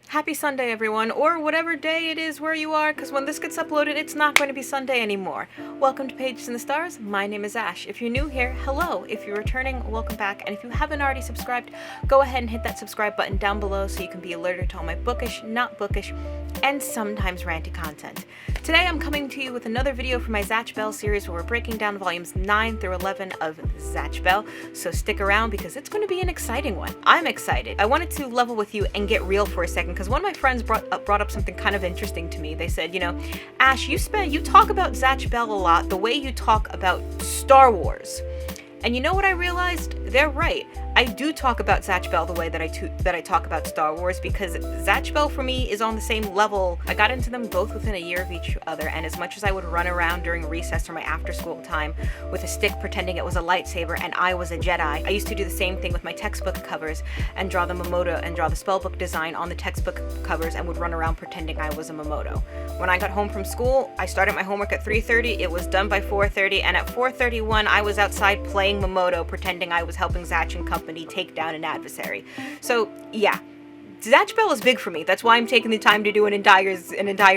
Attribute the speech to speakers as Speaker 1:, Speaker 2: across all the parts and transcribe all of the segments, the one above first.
Speaker 1: Happy Sunday, everyone, or whatever day it is where you are, because when this gets uploaded, it's not going to be Sunday anymore. Welcome to Pages in the Stars. My name is Ash. If you're new here, hello. If you're returning, welcome back. And if you haven't already subscribed, go ahead and hit that subscribe button down below so you can be alerted to all my bookish, not bookish, and sometimes ranty content. Today, I'm coming to you with another video from my Zatch Bell series where we're breaking down volumes 9 through 11 of Zatch Bell, so stick around because it's going to be an exciting one. I'm excited. I wanted to level with you and get real for a second because one of my friends brought up something kind of interesting to me. They said, you know, Ash, you talk about Zatch Bell a lot the way you talk about Star Wars. And you know what I realized? They're right. I do talk about Zatch Bell the way that I talk about Star Wars because Zatch Bell for me is on the same level. I got into them both within a year of each other, and as much as I would run around during recess or my after school time with a stick pretending it was a lightsaber and I was a Jedi, I used to do the same thing with my textbook covers and draw the Momoto and draw the spellbook design on the textbook covers and would run around pretending I was a Momoto. When I got home from school, I started my homework at 3:30, it was done by 4:30, and at 4:31 I was outside playing Momoto pretending I was helping Zatch and company take down an adversary. So yeah, Zatch Bell is big for me. That's why I'm taking the time to do an entire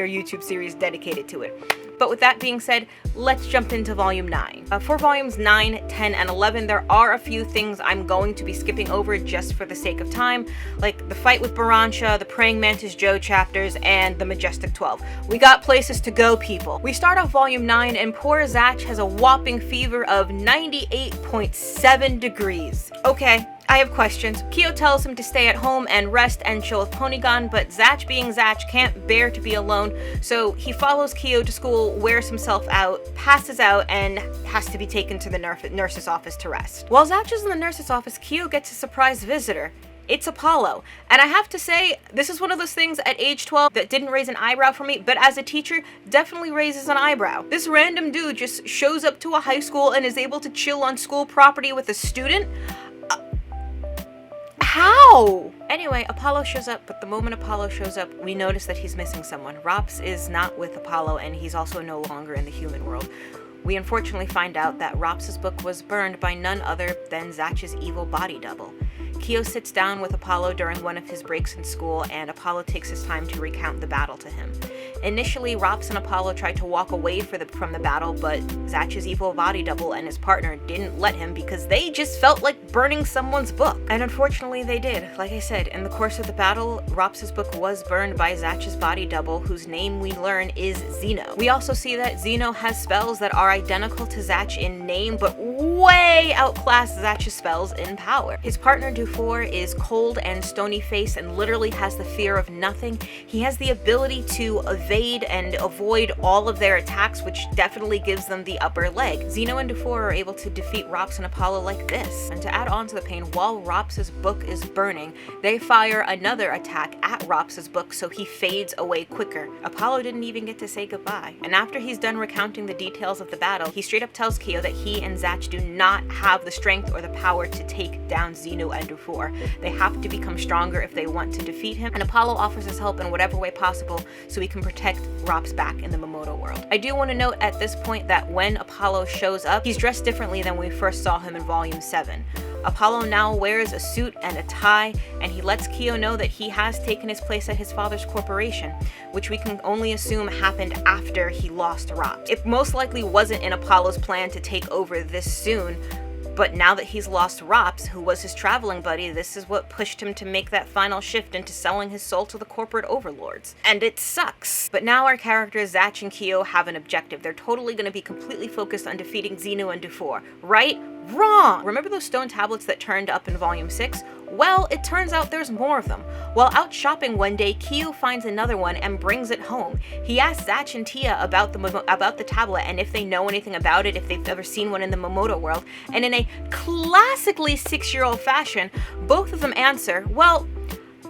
Speaker 1: YouTube series dedicated to it. But with that being said, let's jump into volume 9. For volumes 9, 10, and 11, there are a few things I'm going to be skipping over just for the sake of time, like the fight with Barancha, the Praying Mantis Joe chapters, and the Majestic 12. We got places to go, people. We start off volume 9, and poor Zatch has a whopping fever of 98.7 degrees. Okay, I have questions. Kido tells him to stay at home and rest and chill with Ponygon, but Zatch being Zatch can't bear to be alone, so he follows Kido to school, wears himself out, passes out, and has to be taken to the nurse's office to rest. While Zatch is in the nurse's office, Kido gets a surprise visitor. It's Apollo. And I have to say, this is one of those things at age 12 that didn't raise an eyebrow for me, but as a teacher, definitely raises an eyebrow. This random dude just shows up to a high school and is able to chill on school property with a student? How? Anyway, Apollo shows up, but the moment Apollo shows up, we notice that he's missing someone. Rops is not with Apollo, and he's also no longer in the human world. We unfortunately find out that Rops' book was burned by none other than Zatch's evil body double. Kido sits down with Apollo during one of his breaks in school, and Apollo takes his time to recount the battle to him. Initially, Rops and Apollo tried to walk away from the battle, but Zatch's evil body double and his partner didn't let him because they just felt like burning someone's book. And unfortunately they did. Like I said, in the course of the battle, Rops' book was burned by Zatch's body double, whose name we learn is Zeno. We also see that Zeno has spells that are identical to Zatch in name, but way outclass Zatch's spells in power. His partner Dufour is cold and stony faced and literally has the fear of nothing. He has the ability to evade and avoid all of their attacks, which definitely gives them the upper leg. Zeno and Dufour are able to defeat Rops and Apollo like this. And to add on to the pain, while Rops' book is burning, they fire another attack at Rops' book so he fades away quicker. Apollo didn't even get to say goodbye. And after he's done recounting the details of the battle, he straight up tells Kido that he and Zatch do not have the strength or the power to take down Zeno and Dufour. They have to become stronger if they want to defeat him, and Apollo offers his help in whatever way possible so he can protect Rops back in the Momoto world. I do want to note at this point that when Apollo shows up, he's dressed differently than we first saw him in volume 7. Apollo now wears a suit and a tie, and he lets Kido know that he has taken his place at his father's corporation, which we can only assume happened after he lost Rops. It most likely wasn't in Apollo's plan to take over this soon, but now that he's lost Rops, who was his traveling buddy, this is what pushed him to make that final shift into selling his soul to the corporate overlords. And it sucks. But now our characters, Zatch and Kido, have an objective. They're totally going to be completely focused on defeating Zeno and Dufour. Right? Wrong! Remember those stone tablets that turned up in volume 6? Well, it turns out there's more of them. While out shopping one day, Kido finds another one and brings it home. He asks Zatch and Tia about the tablet and if they know anything about it, if they've ever seen one in the Momoto world, and in a classically 6-year-old fashion, both of them answer, well,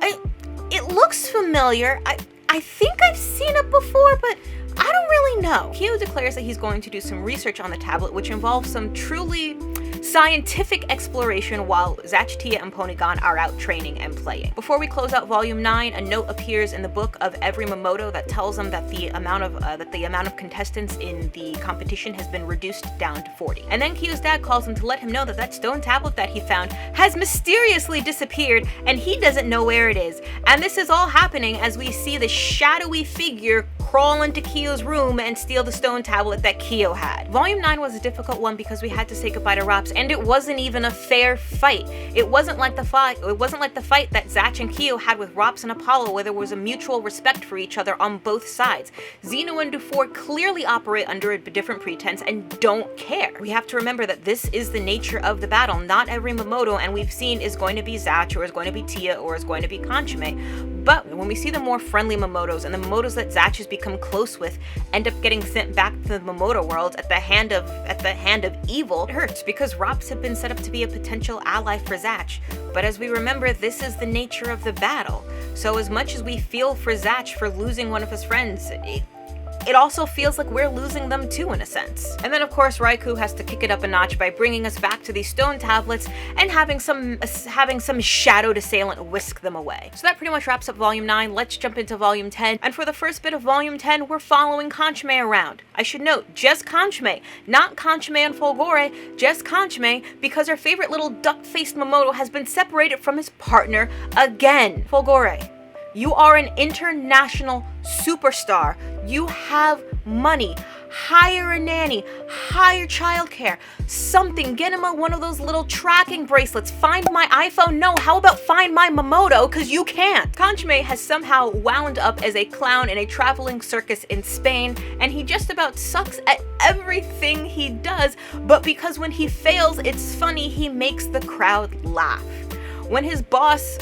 Speaker 1: it looks familiar. I think I've seen it before, but I don't really know. Kido declares that he's going to do some research on the tablet, which involves some truly scientific exploration while Zatch, Tia, and Ponygon are out training and playing. Before we close out Volume 9, a note appears in the book of every Momoto that tells them that the amount of contestants in the competition has been reduced down to 40. And then Kido's dad calls him to let him know that that stone tablet that he found has mysteriously disappeared and he doesn't know where it is. And this is all happening as we see the shadowy figure crawl into Kiyo's room and steal the stone tablet that Kiyo had. Volume 9 was a difficult one because we had to say goodbye to Rops, and it wasn't even a fair fight. It wasn't like the fight that Zatch and Kiyo had with Rops and Apollo, where there was a mutual respect for each other on both sides. Zeno and Dufour clearly operate under a different pretense and don't care. We have to remember that this is the nature of the battle. Not every Momoto, and we've seen, is going to be Zatch, or is going to be Tia, or is going to be Kanchime. But when we see the more friendly Momotos, and the Momotos that Zatch has become close with end up getting sent back to the Momoto world at the hand of evil, it hurts because Rops have been set up to be a potential ally for Zatch. But as we remember, this is the nature of the battle. So as much as we feel for Zatch for losing one of his friends, it also feels like we're losing them too, in a sense. And then of course Raikou has to kick it up a notch by bringing us back to these stone tablets and having some shadowed assailant whisk them away. So that pretty much wraps up Volume 9. Let's jump into Volume 10. And for the first bit of Volume 10, we're following Kanchime around. I should note, just Kanchime, not Kanchime and Folgore, just Kanchime, because our favorite little duck-faced Momoto has been separated from his partner again. Folgore, you are an international superstar. You have money. Hire a nanny. Hire childcare. Something. Get him one of those little tracking bracelets. Find my iPhone. No, how about find my Momoto? Because you can't. Kanchime has somehow wound up as a clown in a traveling circus in Spain, and he just about sucks at everything he does, but because when he fails, it's funny, he makes the crowd laugh. When his boss,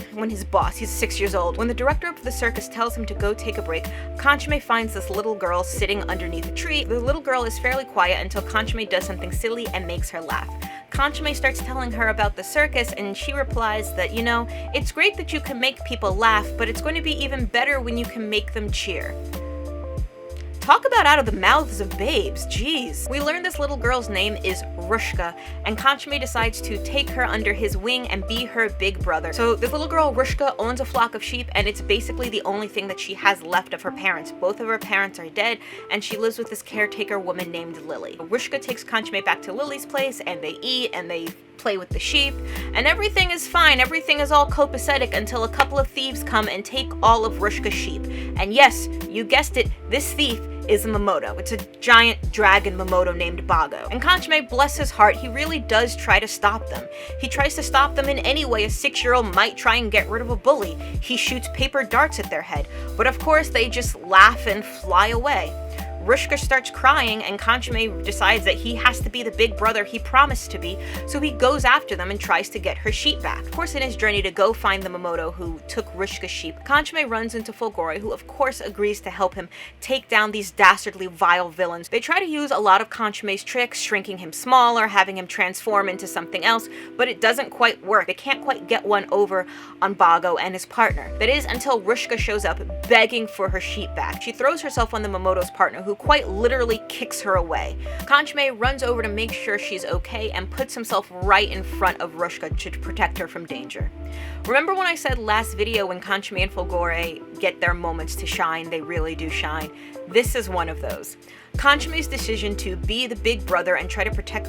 Speaker 1: he's 6 years old, when the director of the circus tells him to go take a break, Kanchime finds this little girl sitting underneath a tree. The little girl is fairly quiet until Kanchime does something silly and makes her laugh. Kanchime starts telling her about the circus, and she replies that, you know, it's great that you can make people laugh, but it's going to be even better when you can make them cheer. Talk about out of the mouths of babes, jeez. We learn this little girl's name is Rushka, and Kanchime decides to take her under his wing and be her big brother. So this little girl, Rushka, owns a flock of sheep, and it's basically the only thing that she has left of her parents. Both of her parents are dead, and she lives with this caretaker woman named Lily. Rushka takes Kanchime back to Lily's place, and they eat, and they play with the sheep, and everything is fine. Everything is all copacetic until a couple of thieves come and take all of Rushka's sheep. And yes, you guessed it, this thief is a Momoto. It's a giant dragon Momoto named Bago. And Kanchime, bless his heart, he really does try to stop them. He tries to stop them in any way a 6-year-old might try and get rid of a bully. He shoots paper darts at their head, but of course they just laugh and fly away. Rushka starts crying, and Kanchime decides that he has to be the big brother he promised to be, so he goes after them and tries to get her sheep back. Of course, in his journey to go find the Momoto who took Rushka's sheep, Kanchime runs into Folgore, who of course agrees to help him take down these dastardly, vile villains. They try to use a lot of Kanchime's tricks, shrinking him smaller, having him transform into something else, but it doesn't quite work. They can't quite get one over on Bago and his partner. That is until Rushka shows up begging for her sheep back. She throws herself on the Momoto's partner, who quite literally kicks her away. Kanchime runs over to make sure she's okay and puts himself right in front of Rushka to protect her from danger. Remember when I said last video when Kanchime and Folgore get their moments to shine, they really do shine? This is one of those. Kanchime's decision to be the big brother and try to protect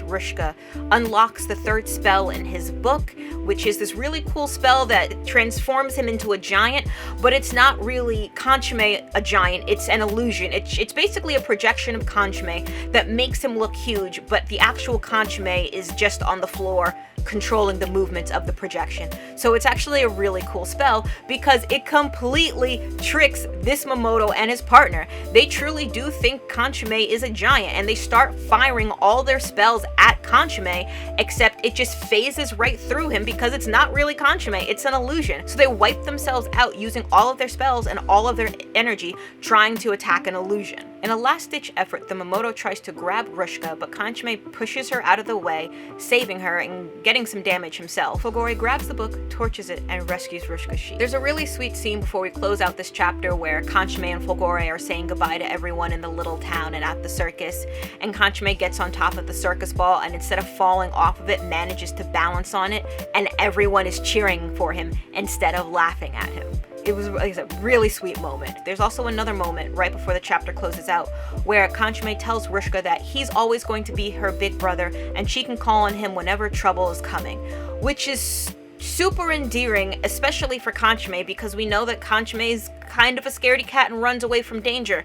Speaker 1: Rushka unlocks the third spell in his book, which is this really cool spell that transforms him into a giant, but it's not really Kanchime a giant, it's an illusion. It's basically a projection of Kanchime that makes him look huge, but the actual Kanchime is just on the floor controlling the movements of the projection. So it's actually a really cool spell because it completely tricks this Momoto and his partner. They truly do think Kanchime is a giant, and they start firing all their spells at Kanchime, except it just phases right through him because it's not really Kanchime, it's an illusion. So they wipe themselves out using all of their spells and all of their energy trying to attack an illusion. In a last-ditch effort, the Momoto tries to grab Rushka, but Kanchime pushes her out of the way, saving her and getting some damage himself. Folgore grabs the book, torches it, and rescues Rushka's sheep. There's a really sweet scene before we close out this chapter where Kanchime and Folgore are saying goodbye to everyone in the little town and at the circus, and Kanchime gets on top of the circus ball and instead of falling off of it, manages to balance on it, and everyone is cheering for him instead of laughing at him. It was, like I said, a really sweet moment. There's also another moment right before the chapter closes out where Kanchime tells Rushka that he's always going to be her big brother and she can call on him whenever trouble is coming, which is super endearing, especially for Kanchime, because we know that Kanchime is kind of a scaredy cat and runs away from danger.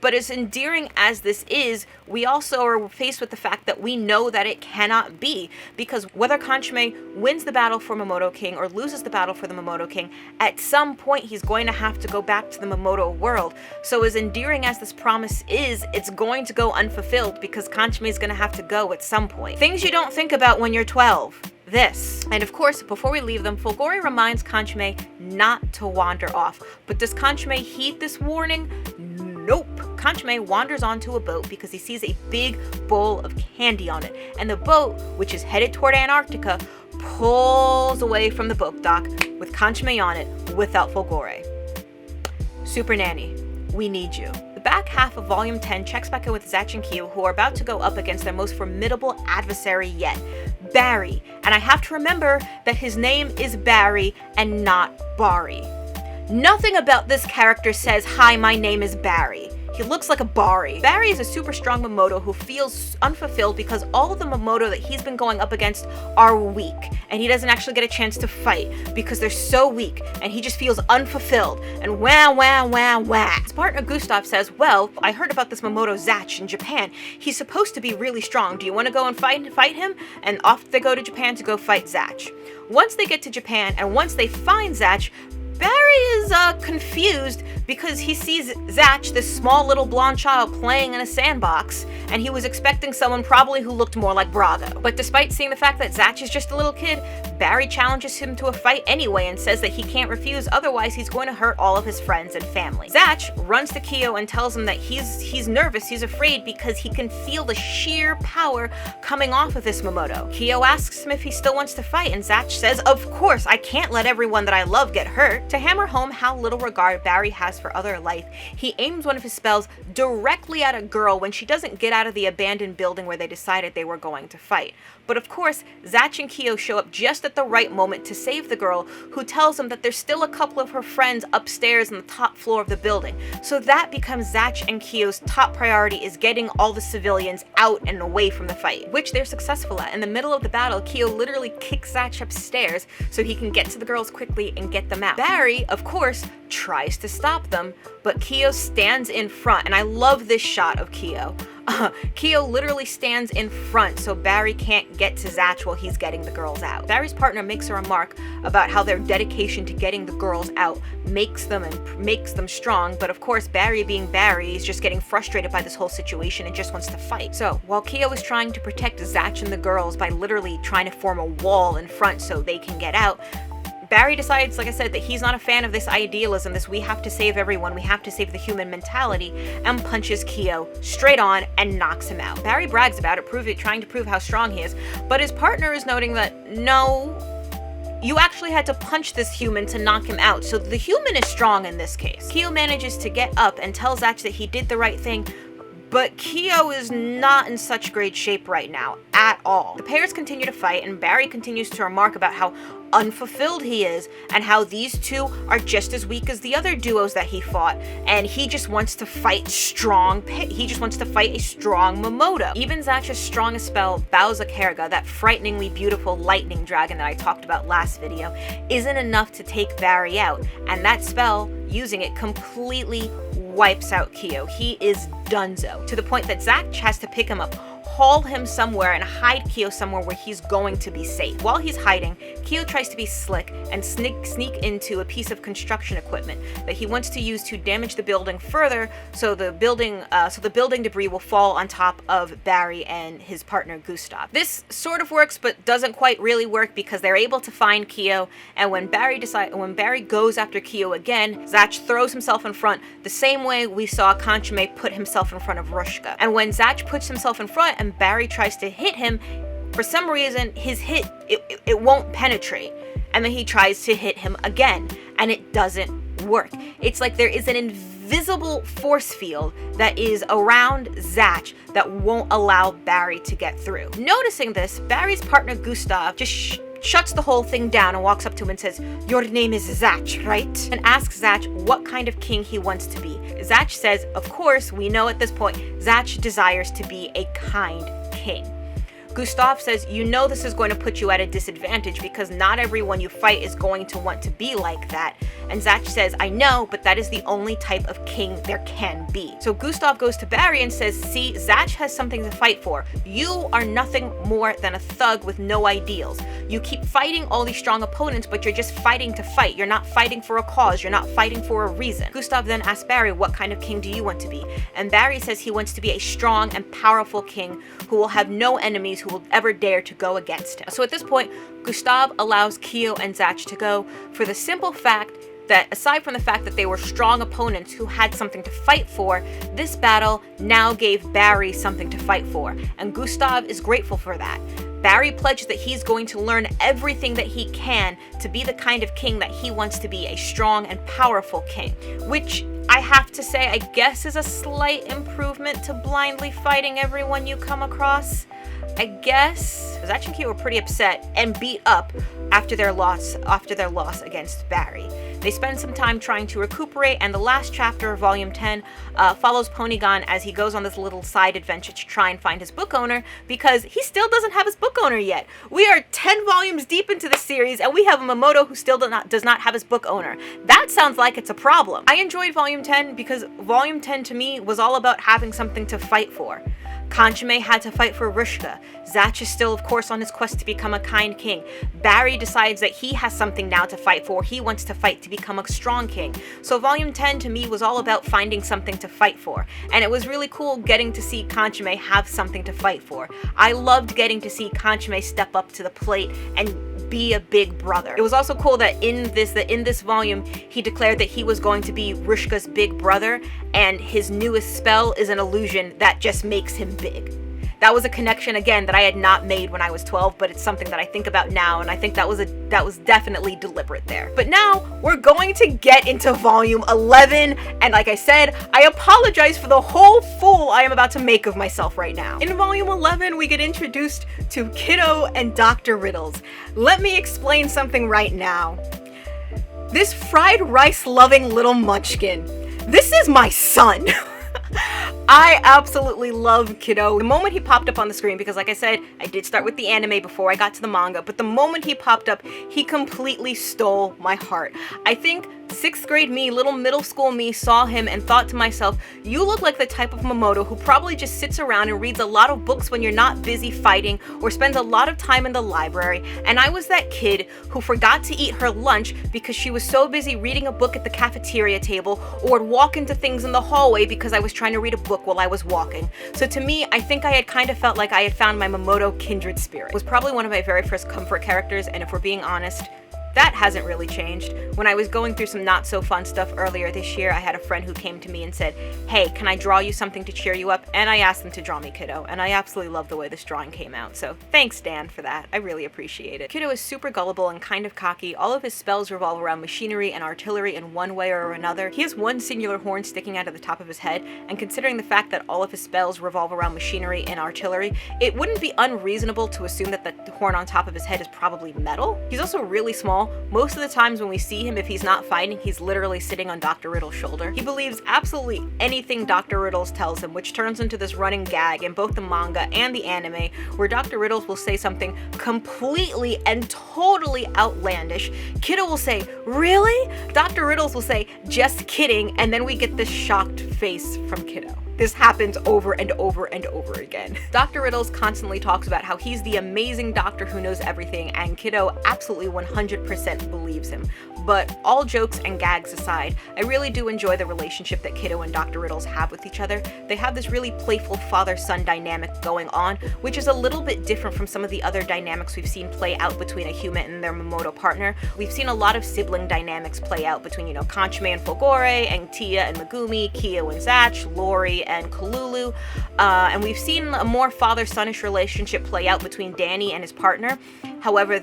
Speaker 1: But as endearing as this is, we also are faced with the fact that we know that it cannot be, because whether Kanchime wins the battle for Momoto King or loses the battle for the Momoto King, at some point he's going to have to go back to the Momoto world. So as endearing as this promise is, it's going to go unfulfilled because Kanchime is going to have to go at some point. Things you don't think about when you're 12. This. And of course, before we leave them, Fulgore reminds Kanchime not to wander off. But does Kanchime heed this warning? Nope. Kanchime wanders onto a boat because he sees a big bowl of candy on it. And the boat, which is headed toward Antarctica, pulls away from the boat dock with Kanchime on it without Fulgore. Super Nanny, we need you. The back half of Volume 10 checks back in with Zatch and Kido, who are about to go up against their most formidable adversary yet, Barry. And I have to remember that his name is Barry and not Bari. Nothing about this character says, "Hi, my name is Barry." He looks like a Bari. Barry is a super strong Momoto who feels unfulfilled because all of the Momoto that he's been going up against are weak, and he doesn't actually get a chance to fight because they're so weak, and he just feels unfulfilled, and wah, wah, wah, wah. His partner Gustav says, "Well, I heard about this Momoto Zatch in Japan. He's supposed to be really strong. Do you want to go and fight him?" And off they go to Japan to go fight Zatch. Once they get to Japan, and once they find Zatch, Barry is confused because he sees Zatch, this small little blonde child, playing in a sandbox, and he was expecting someone probably who looked more like Brago. But despite seeing the fact that Zatch is just a little kid, Barry challenges him to a fight anyway and says that he can't refuse, otherwise he's going to hurt all of his friends and family. Zatch runs to Kido and tells him that he's nervous, he's afraid because he can feel the sheer power coming off of this Momoto. Kido asks him if he still wants to fight, and Zatch says, "Of course, I can't let everyone that I love get hurt." To hammer home how little regard Barry has for other life, he aims one of his spells directly at a girl when she doesn't get out of the abandoned building where they decided they were going to fight. But of course, Zatch and Kido show up just at the right moment to save the girl, who tells them that there's still a couple of her friends upstairs on the top floor of the building. So that becomes Zatch and Kiyo's top priority, is getting all the civilians out and away from the fight, which they're successful at. In the middle of the battle, Kido literally kicks Zatch upstairs so he can get to the girls quickly and get them out. Barry, of course, tries to stop them, but Kido stands in front, and I love this shot of Kido. Kido literally stands in front so Barry can't get to Zatch while he's getting the girls out. Barry's partner makes a remark about how their dedication to getting the girls out makes them strong, but of course Barry, being Barry, is just getting frustrated by this whole situation and just wants to fight. So while Kido is trying to protect Zatch and the girls by literally trying to form a wall in front so they can get out, Barry decides, like I said, that he's not a fan of this idealism, this we have to save everyone, we have to save the human mentality, and punches Kido straight on and knocks him out. Barry brags about it, trying to prove how strong he is, but his partner is noting that, no, you actually had to punch this human to knock him out, so the human is strong in this case. Kido manages to get up and tell Zatch that he did the right thing, but Kido is not in such great shape right now, at all. The pairs continue to fight, and Barry continues to remark about how unfulfilled he is, and how these two are just as weak as the other duos that he fought, and he just wants to fight strong. He just wants to fight a strong Momoto. Even Zatch's strongest spell, Bauza Kerga, that frighteningly beautiful lightning dragon that I talked about last video, isn't enough to take Barry out, and that spell, using it, completely wipes out Kido. He is donezo, to the point that Zatch has to pick him up, haul him somewhere, and hide Kido somewhere where he's going to be safe. While he's hiding, Kido tries to be slick and sneak into a piece of construction equipment that he wants to use to damage the building further, so the building debris will fall on top of Barry and his partner Gustav. This sort of works, but doesn't quite really work because they're able to find Kido, and when Barry goes after Kido again, Zatch throws himself in front the same way we saw Kanchime put himself in front of Rushka. And when Zatch puts himself in front and Barry tries to hit him, for some reason his hit, it won't penetrate, and then he tries to hit him again and it doesn't work. It's like there is an invisible force field that is around Zatch that won't allow Barry to get through. Noticing this, Barry's partner Gustav just shuts the whole thing down and walks up to him and says, "Your name is Zatch, right?" And asks Zatch what kind of king he wants to be. Zatch says, of course, we know at this point, Zatch desires to be a kind king. Gustav says, you know this is going to put you at a disadvantage because not everyone you fight is going to want to be like that. And Zatch says, I know, but that is the only type of king there can be. So Gustav goes to Barry and says, see, Zatch has something to fight for. You are nothing more than a thug with no ideals. You keep fighting all these strong opponents, but you're just fighting to fight. You're not fighting for a cause. You're not fighting for a reason. Gustav then asks Barry, what kind of king do you want to be? And Barry says he wants to be a strong and powerful king who will have no enemies who will ever dare to go against him. So at this point, Gustav allows Kido and Zatch to go for the simple fact that aside from the fact that they were strong opponents who had something to fight for, this battle now gave Barry something to fight for, and Gustav is grateful for that. Barry pledged that he's going to learn everything that he can to be the kind of king that he wants to be, a strong and powerful king, which I have to say I guess is a slight improvement to blindly fighting everyone you come across. I guess Zatch and Kido were pretty upset and beat up after their loss against Barry. They spend some time trying to recuperate, and the last chapter of Volume 10 follows Ponygon as he goes on this little side adventure to try and find his book owner, because he still doesn't have his book owner yet. We are 10 volumes deep into the series, and we have a Mamoto who still does not have his book owner. That sounds like it's a problem. I enjoyed Volume 10 because Volume 10 to me was all about having something to fight for. Kanchime had to fight for Rushka. Zatch is still, of course, on his quest to become a kind king. Barry decides that he has something now to fight for. He wants to fight to become a strong king. So Volume 10 to me was all about finding something to fight for. And it was really cool getting to see Kanchime have something to fight for. I loved getting to see Kanchime step up to the plate and be a big brother. It was also cool that in this volume he declared that he was going to be Rushka's big brother, and his newest spell is an illusion that just makes him big. That was a connection, again, that I had not made when I was 12, but it's something that I think about now, and I think that was definitely deliberate there. But now, we're going to get into Volume 11, and like I said, I apologize for the whole fool I am about to make of myself right now. In Volume 11, we get introduced to Kido and Dr. Riddles. Let me explain something right now. This fried rice-loving little munchkin, this is my son! I absolutely love Kido. The moment he popped up on the screen, because like I said, I did start with the anime before I got to the manga, but the moment he popped up, he completely stole my heart. I think 6th grade me, little middle school me, saw him and thought to myself, you look like the type of Mamoto who probably just sits around and reads a lot of books when you're not busy fighting, or spends a lot of time in the library. And I was that kid who forgot to eat her lunch because she was so busy reading a book at the cafeteria table, or would walk into things in the hallway because I was trying to read a book while I was walking. So to me, I think I had kind of felt like I had found my Mamoto kindred spirit. It was probably one of my very first comfort characters, and if we're being honest, that hasn't really changed. When I was going through some not so fun stuff earlier this year, I had a friend who came to me and said, hey, can I draw you something to cheer you up? And I asked them to draw me Kido, and I absolutely love the way this drawing came out. So thanks, Dan, for that. I really appreciate it. Kido is super gullible and kind of cocky. All of his spells revolve around machinery and artillery in one way or another. He has one singular horn sticking out of the top of his head, and considering the fact that all of his spells revolve around machinery and artillery, it wouldn't be unreasonable to assume that the horn on top of his head is probably metal. He's also really small. Most of the times when we see him, if he's not fighting, he's literally sitting on Dr. Riddle's shoulder. He believes absolutely anything Dr. Riddles tells him, which turns into this running gag in both the manga and the anime, where Dr. Riddles will say something completely and totally outlandish. Kido will say, really? Dr. Riddles will say, just kidding, and then we get this shocked face from Kido. This happens over and over and over again. Dr. Riddles constantly talks about how he's the amazing doctor who knows everything, and Kido absolutely 100% believes him. But all jokes and gags aside, I really do enjoy the relationship that Kido and Dr. Riddles have with each other. They have this really playful father-son dynamic going on, which is a little bit different from some of the other dynamics we've seen play out between a human and their Mamoto partner. We've seen a lot of sibling dynamics play out between, Kanchime and Fulgore, and Tia and Megumi, Kyo and Zatch, Lori and Kalulu, and we've seen a more father-sonish relationship play out between Danny and his partner. However,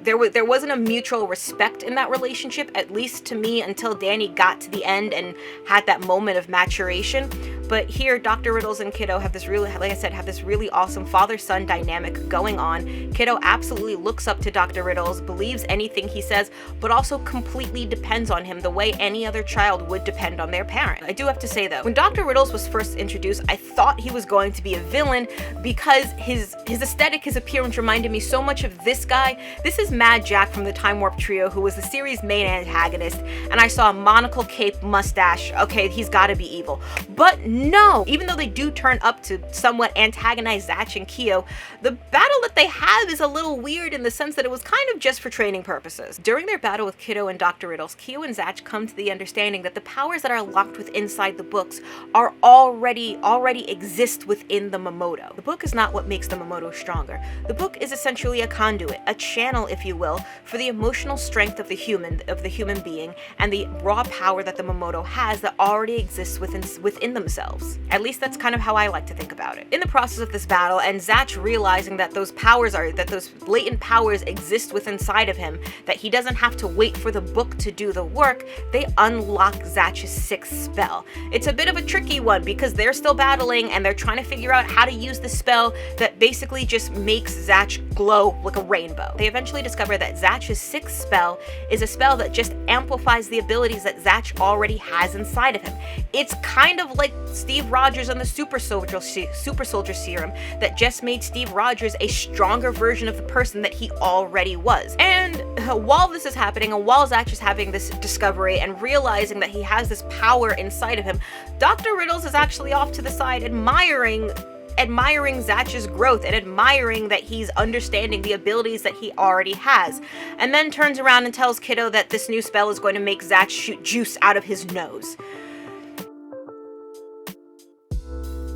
Speaker 1: there wasn't a mutual respect in that relationship, at least to me, until Danny got to the end and had that moment of maturation. But here, Dr. Riddles and Kido have this really, like I said, have this really awesome father-son dynamic going on. Kido absolutely looks up to Dr. Riddles, believes anything he says, but also completely depends on him the way any other child would depend on their parent. I do have to say though, when Dr. Riddles was first introduced, I thought he was going to be a villain because his aesthetic, his appearance reminded me so much of this guy. This is Mad Jack from the Time Warp Trio, who was the series' main antagonist, and I saw a monocle, cape, mustache. Okay, he's gotta be evil. But no! Even though they do turn up to somewhat antagonize Zatch and Kido, the battle that they have is a little weird in the sense that it was kind of just for training purposes. During their battle with Kido and Dr. Riddles, Kido and Zatch come to the understanding that the powers that are locked within inside the books are already exist within the Mamoto. The book is not what makes the Mamoto stronger. The book is essentially a conduit, a channel, if you will, for the emotional strength of the human being, and the raw power that the Mamoto has that already exists within themselves. At least that's kind of how I like to think about it. In the process of this battle, and Zatch realizing that those latent powers exist within inside of him, that he doesn't have to wait for the book to do the work, they unlock Zatch's sixth spell. It's a bit of a tricky one because they're still battling and they're trying to figure out how to use the spell that basically just makes Zatch glow like a rainbow. They eventually discover that Zatch's sixth spell is a spell that just amplifies the abilities that Zatch already has inside of him. It's kind of like Steve Rogers and the Super Soldier Serum that just made Steve Rogers a stronger version of the person that he already was. And while this is happening, and while Zatch is having this discovery and realizing that he has this power inside of him, Dr. Riddles is actually off to the side admiring Zatch's growth and admiring that he's understanding the abilities that he already has, and then turns around and tells Kido that this new spell is going to make Zatch shoot juice out of his nose.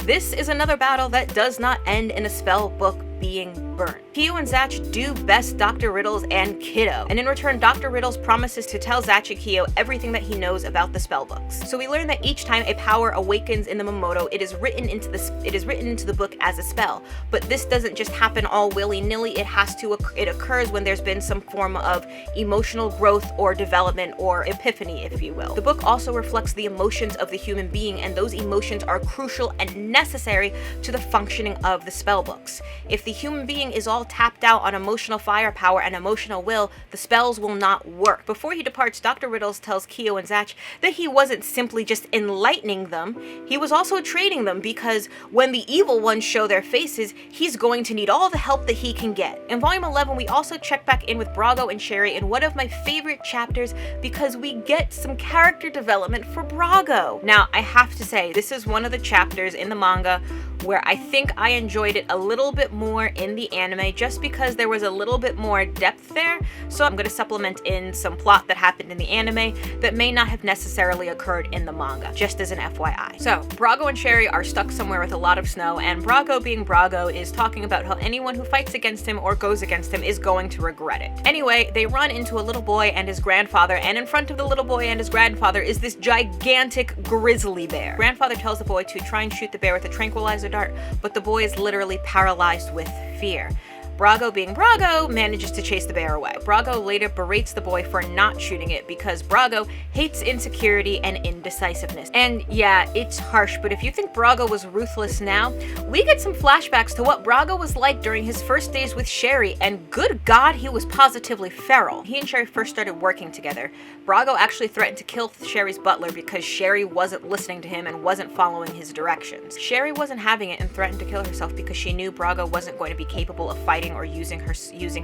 Speaker 1: This is another battle that does not end in a spell book being burnt. Kido and Zatch do best Dr. Riddles and Kido, and in return Dr. Riddles promises to tell Zatch and Kido everything that he knows about the spell books. So we learn that each time a power awakens in the Mamoto, it is written into the book as a spell. But this doesn't just happen all willy-nilly. It occurs when there's been some form of emotional growth or development or epiphany, if you will. The book also reflects the emotions of the human being, and those emotions are crucial and necessary to the functioning of the spell books. If the human being is all tapped out on emotional firepower and emotional will, the spells will not work. Before he departs, Dr. Riddles tells Kido and Zatch that he wasn't simply just enlightening them, he was also training them, because when the evil ones show their faces, he's going to need all the help that he can get. In Volume 11, we also check back in with Brago and Sherry in one of my favorite chapters because we get some character development for Brago. Now, I have to say, this is one of the chapters in the manga where I think I enjoyed it a little bit more in the anime, just because there was a little bit more depth there. So I'm going to supplement in some plot that happened in the anime that may not have necessarily occurred in the manga, just as an FYI. So Brago and Sherry are stuck somewhere with a lot of snow, and Brago, being Brago, is talking about how anyone who fights against him or goes against him is going to regret it. Anyway, they run into a little boy and his grandfather, and in front of the little boy and his grandfather is this gigantic grizzly bear. Grandfather tells the boy to try and shoot the bear with a tranquilizer dart, but the boy is literally paralyzed with fear. Brago, being Brago, manages to chase the bear away. Brago later berates the boy for not shooting it because Brago hates insecurity and indecisiveness. And yeah, it's harsh, but if you think Brago was ruthless now, we get some flashbacks to what Brago was like during his first days with Sherry, and good God, he was positively feral. He and Sherry first started working together. Brago actually threatened to kill Sherry's butler because Sherry wasn't listening to him and wasn't following his directions. Sherry wasn't having it and threatened to kill herself because she knew Brago wasn't going to be capable of fighting or using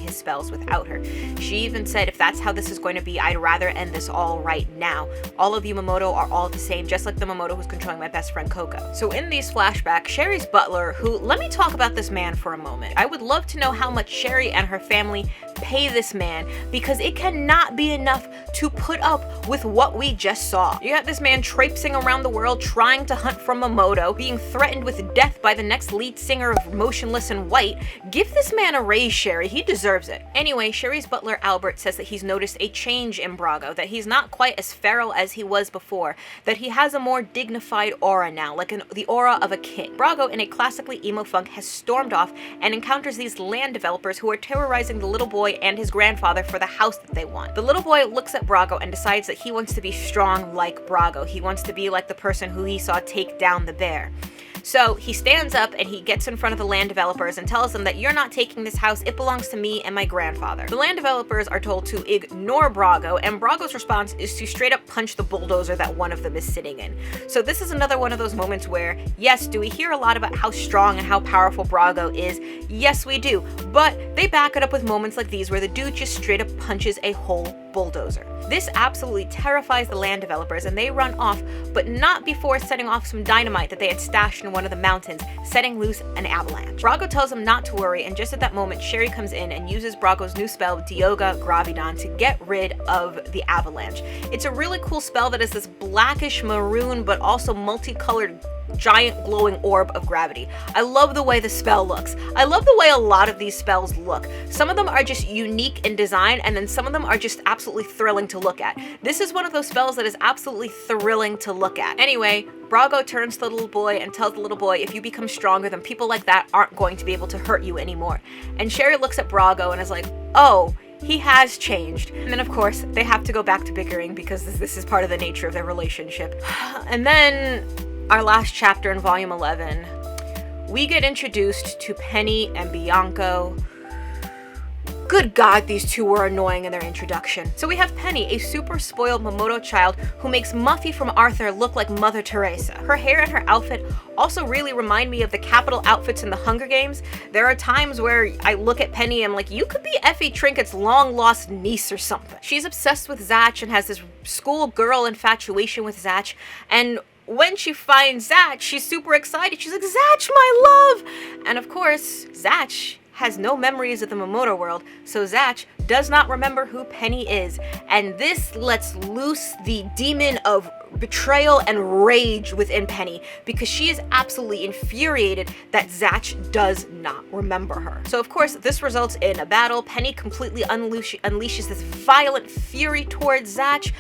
Speaker 1: his spells without her. She even said, if that's how this is going to be, I'd rather end this all right now. All of you Mamoto are all the same, just like the Mamoto who's controlling my best friend Coco. So in these flashbacks, Sherry's butler, who, let me talk about this man for a moment. I would love to know how much Sherry and her family pay this man, because it cannot be enough to put up with what we just saw. You got this man traipsing around the world trying to hunt for Mamoto, being threatened with death by the next lead singer of Motionless in White. Give this man gonna raise Sherry. He deserves it. Anyway, Sherry's butler Albert says that he's noticed a change in Brago, that he's not quite as feral as he was before, that he has a more dignified aura now, like the aura of a king. Brago, in a classically emo funk, has stormed off and encounters these land developers who are terrorizing the little boy and his grandfather for the house that they want. The little boy looks at Brago and decides that he wants to be strong like Brago. He wants to be like the person who he saw take down the bear. So he stands up and he gets in front of the land developers and tells them that you're not taking this house, it belongs to me and my grandfather. The land developers are told to ignore Brago, and Brago's response is to straight up punch the bulldozer that one of them is sitting in. So this is another one of those moments where, yes, do we hear a lot about how strong and how powerful Brago is? Yes, we do, but they back it up with moments like these where the dude just straight up punches a whole bulldozer. This absolutely terrifies the land developers and they run off, but not before setting off some dynamite that they had stashed in one of the mountains, setting loose an avalanche. Brago tells them not to worry, and just at that moment, Sherry comes in and uses Brago's new spell, Dioga Gravidan, to get rid of the avalanche. It's a really cool spell that is this blackish maroon, but also multicolored giant glowing orb of gravity. I love the way the spell looks. I love the way a lot of these spells look. Some of them are just unique in design, and then some of them are just absolutely thrilling to look at. This is one of those spells that is absolutely thrilling to look at. Anyway, Brago turns to the little boy and tells the little boy, if you become stronger, then people like that aren't going to be able to hurt you anymore. And Sherry looks at Brago and is like, oh, he has changed. And then of course they have to go back to bickering because this is part of the nature of their relationship. And then our last chapter in volume 11, we get introduced to Penny and Bianco. Good God, these two were annoying in their introduction. So we have Penny, a super spoiled Momoto child who makes Muffy from Arthur look like Mother Teresa. Her hair and her outfit also really remind me of the Capitol outfits in the Hunger Games. There are times where I look at Penny and I'm like, you could be Effie Trinket's long-lost niece or something. She's obsessed with Zatch and has this schoolgirl infatuation with Zatch, and when she finds Zatch, she's super excited. She's like, Zatch, my love! And of course, Zatch has no memories of the Momoto world, so Zatch does not remember who Penny is. And this lets loose the demon of betrayal and rage within Penny, because she is absolutely infuriated that Zatch does not remember her. So of course, this results in a battle. Penny completely unleashes this violent fury towards Zatch,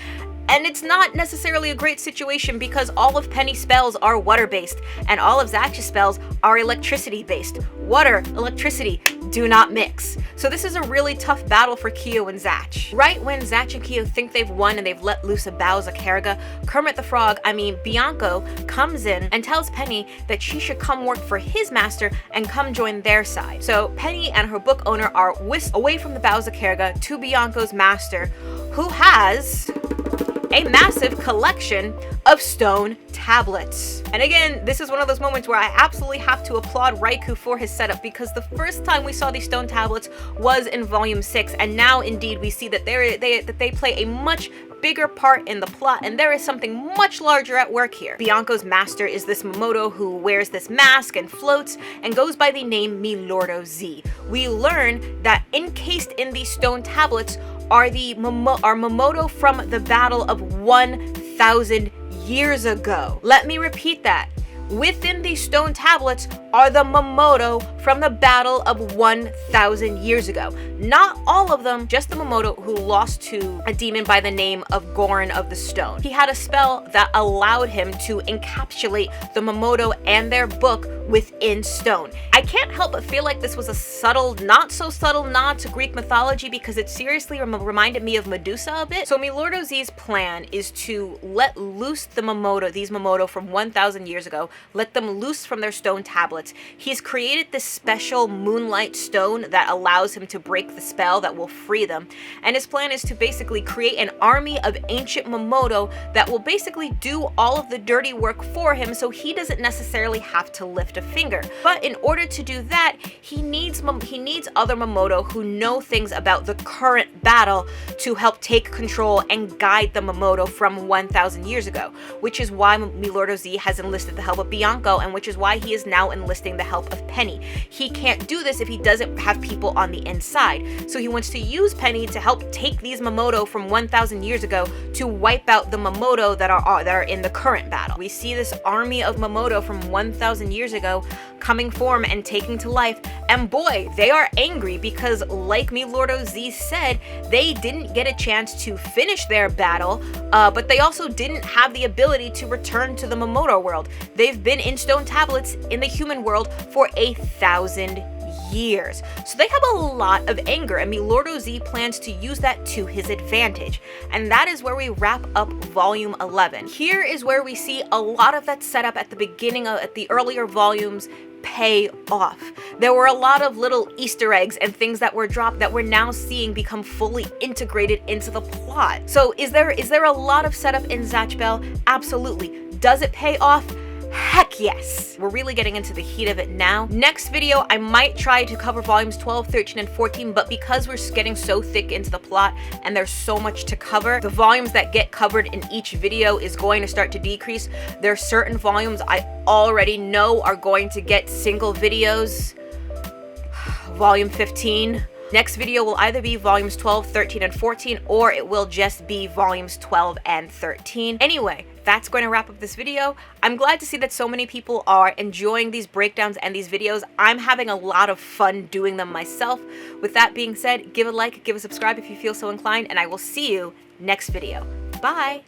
Speaker 1: and it's not necessarily a great situation because all of Penny's spells are water-based, and all of Zatch's spells are electricity-based. Water, electricity, do not mix. So this is a really tough battle for Kido and Zatch. Right when Zatch and Kido think they've won and they've let loose a Bowser Carriga, Kermit the Frog, Bianco, comes in and tells Penny that she should come work for his master and come join their side. So Penny and her book owner are whisked away from the Bowser Carriga to Bianco's master, who has a massive collection of stone tablets. And again, this is one of those moments where I absolutely have to applaud Raikou for his setup, because the first time we saw these stone tablets was in volume 6, and now indeed we see that they play a much bigger part in the plot, and there is something much larger at work here. Bianco's master is this Momoto who wears this mask and floats and goes by the name Milordo Z. We learn that encased in these stone tablets are Momoto from the battle of 1,000 years ago. Let me repeat that. Within these stone tablets are the Momoto from the battle of 1,000 years ago. Not all of them, just the Momoto who lost to a demon by the name of Goron of the Stone. He had a spell that allowed him to encapsulate the Momoto and their book within stone. I can't help but feel like this was a subtle, not so subtle nod to Greek mythology, because it seriously reminded me of Medusa a bit. So Milordo Z's plan is to let loose the Momoto, these Momoto from 1,000 years ago, let them loose from their stone tablets. He's created this special moonlight stone that allows him to break the spell that will free them. And his plan is to basically create an army of ancient Momoto that will basically do all of the dirty work for him, so he doesn't necessarily have to lift a finger. But in order to do that, he needs other Momoto who know things about the current battle to help take control and guide the Momoto from 1,000 years ago, which is why Milordo Z has enlisted the help of Bianco, and which is why he is now enlisting the help of Penny. He can't do this if he doesn't have people on the inside, so he wants to use Penny to help take these Momoto from 1,000 years ago to wipe out the Momoto that are in the current battle. We see this army of Momoto from 1,000 years ago coming form and taking to life, and boy, they are angry because, like Milordo Z said, they didn't get a chance to finish their battle, but they also didn't have the ability to return to the Momoto world. They've been in stone tablets in the human world for 1,000 years. So they have a lot of anger, and Milordo Z plans to use that to his advantage. And that is where we wrap up volume 11. Here is where we see a lot of that setup at the beginning of at the earlier volumes pay off. There were a lot of little Easter eggs and things that were dropped that we're now seeing become fully integrated into the plot. So is there a lot of setup in Zatch Bell? Absolutely. Does it pay off? Heck yes! We're really getting into the heat of it now. Next video, I might try to cover volumes 12, 13, and 14, but because we're getting so thick into the plot and there's so much to cover, the volumes that get covered in each video is going to start to decrease. There are certain volumes I already know are going to get single videos. Volume 15. Next video will either be volumes 12, 13, and 14, or it will just be volumes 12 and 13. Anyway, that's going to wrap up this video. I'm glad to see that so many people are enjoying these breakdowns and these videos. I'm having a lot of fun doing them myself. With that being said, give a like, give a subscribe if you feel so inclined, and I will see you next video. Bye!